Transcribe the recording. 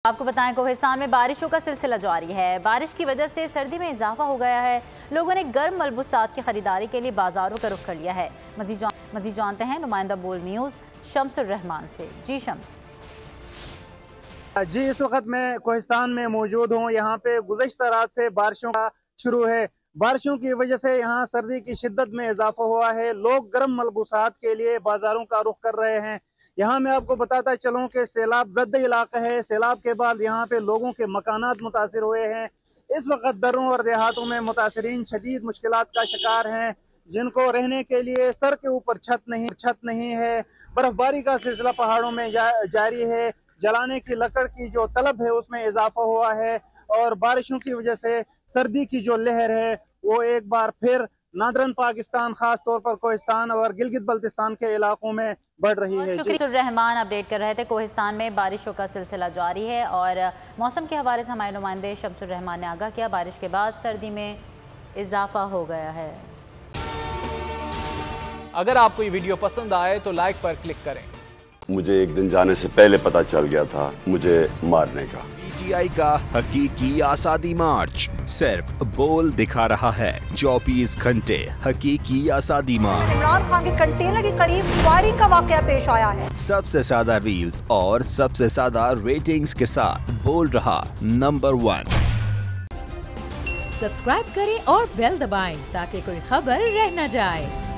आपको बताएं कोहिस्तान में बारिशों का सिलसिला जारी है। बारिश की वजह से सर्दी में इजाफा हो गया है। लोगों ने गर्म मलबूसात की खरीदारी के लिए बाजारों का रुख कर लिया है। मजीद जानते हैं नुमाइंदा बोल न्यूज़ शम्सुर रहमान से। जी शम्स। जी, इस वक्त मैं कोहिस्तान में मौजूद हूँ। यहाँ पे गुज़श्ता रात से बारिशों का शुरू है। बारिशों की वजह से यहाँ सर्दी की शिद्दत में इजाफा हुआ है। लोग गर्म मलबूसात के लिए बाजारों का रुख कर रहे हैं। यहाँ मैं आपको बताता चलूँ कि सैलाब ज़द इलाका है। सैलाब के बाद यहाँ पे लोगों के मकानात मुतासिर हुए हैं। इस वक्त दर्रों और देहातों में मुतासरीन शदीद मुश्किलात का शिकार हैं, जिनको रहने के लिए सर के ऊपर छत नहीं है। बर्फबारी का सिलसिला पहाड़ों में जारी है। जलाने की लकड़ की जो तलब है उसमें इजाफा हुआ है और बारिशों की वजह से सर्दी की जो लहर है वो एक बार फिर नादरन पाकिस्तान, खास तौर पर कोहिस्तान और गिलगित बल्तिस्तान के इलाकों में बढ़ रही है। शुक्रिया रहमान अपडेट कर रहे थे। कोहिस्तान में बारिशों का सिलसिला जारी है और मौसम के हवाले से हमारे नुमाइंदे शम्सुर रहमान ने आगाह किया, बारिश के बाद सर्दी में इजाफा हो गया है। अगर आपको ये वीडियो पसंद आए तो लाइक पर क्लिक करें। मुझे एक दिन जाने से पहले पता चल गया था मुझे मारने का। पीटीआई का हकीकी आज़ादी मार्च सिर्फ बोल दिखा रहा है। 24 घंटे हकीकी आज़ादी मार्च। इमरान खान के कंटेनर के करीब फायरिंग का वाकया पेश आया है। सबसे ज्यादा रील्स और सबसे ज्यादा रेटिंग्स के साथ बोल रहा नंबर 1। सब्सक्राइब करें और बेल दबाएं ताकि कोई खबर रह न जाए।